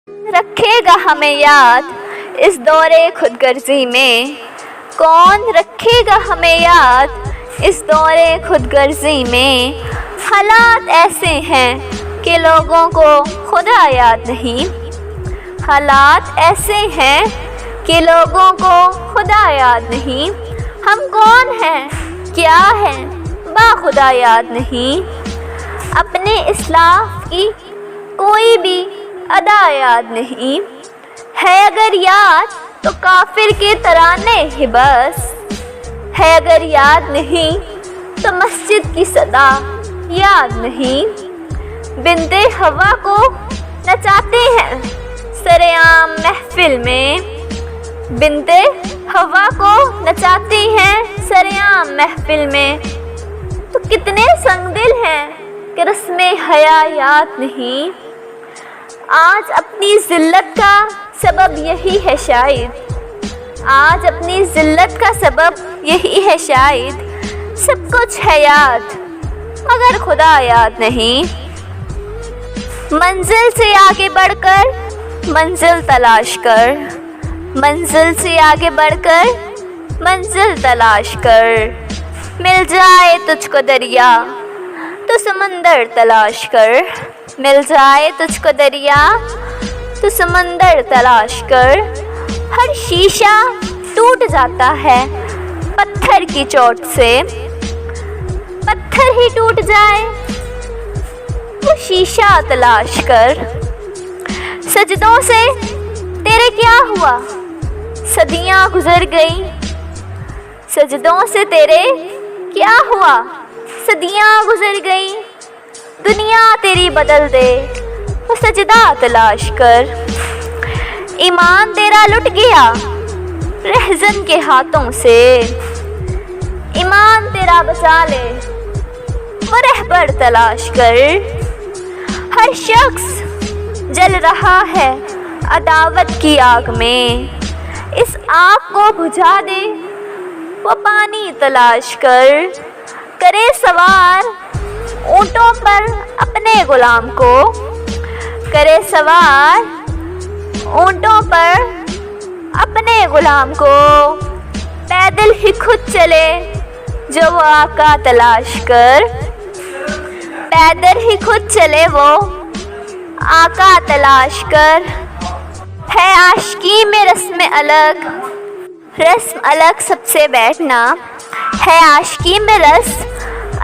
رکھے گا ہمیں یاد اس دورے خود غرضی میں، کون رکھے گا ہمیں یاد اس دورے خود غرضی میں۔ حالات ایسے ہیں کہ لوگوں کو خدا یاد نہیں، حالات ایسے ہیں کہ لوگوں کو خدا یاد نہیں۔ ہم کون ہیں کیا ہیں باخدا یاد نہیں، اپنے اسلاف کی کوئی بھی ادا یاد نہیں ہے، اگر یاد تو کافر کے ترانے ہی بس ہے، اگر یاد نہیں تو مسجد کی صدا یاد نہیں۔ بنتے ہوا کو نچاتے ہیں سرے عام محفل میں، بنتے ہوا کو نچاتے ہیں سرے عام محفل میں، تو کتنے سنگ دل ہیں کہ رسم حیا یاد نہیں۔ آج اپنی ذلت کا سبب یہی ہے شاید، آج اپنی ذلت کا سبب یہی ہے شاید، سب کچھ ہے یاد مگر خدا یاد نہیں۔ منزل سے آگے بڑھ کر منزل تلاش کر، منزل سے آگے بڑھ کر منزل تلاش کر، مل جائے تجھ کو دریا تو سمندر تلاش کر، مل جائے تجھ کو دریا تو سمندر تلاش کر۔ ہر شیشہ ٹوٹ جاتا ہے پتھر کی چوٹ سے، پتھر ہی ٹوٹ جائے وہ شیشہ تلاش کر۔ سجدوں سے تیرے کیا ہوا صدیاں گزر گئیں، سجدوں سے تیرے کیا ہوا صدیاں گزر گئیں، دنیا تیری بدل دے وہ سجدہ تلاش کر۔ ایمان تیرا لٹ گیا رہزن کے ہاتھوں سے، ایمان تیرا بچا لے وہ رہبر تلاش کر۔ ہر شخص جل رہا ہے عداوت کی آگ میں، اس آگ کو بجھا دے وہ پانی تلاش کر۔ کرے سوار اونٹوں پر اپنے غلام کو، کرے سوار اونٹوں پر اپنے غلام کو، پیدل ہی خود چلے جو وہ آقا تلاش کر، پیدل ہی خود چلے وہ آقا تلاش کر۔ ہے عاشقی میں رسم الگ، رسم الگ سب سے بیٹھنا، ہے عاشقی میں رسم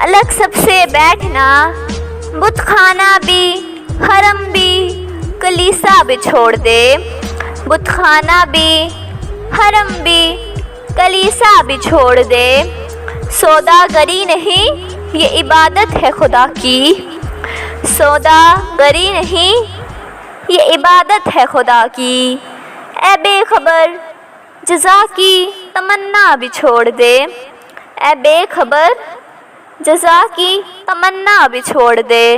الگ سب سے بیٹھنا، بت خانہ بھی حرم بھی کلیسا بھی چھوڑ دے، بت خانہ بھی حرم بھی کلیسا بھی چھوڑ دے۔ سوداگری نہیں یہ عبادت ہے خدا کی، سوداگری نہیں یہ عبادت ہے خدا کی، اے بے خبر جزا کی تمنا بھی چھوڑ دے، اے بے خبر جزا کی تمنا بھی چھوڑ دے۔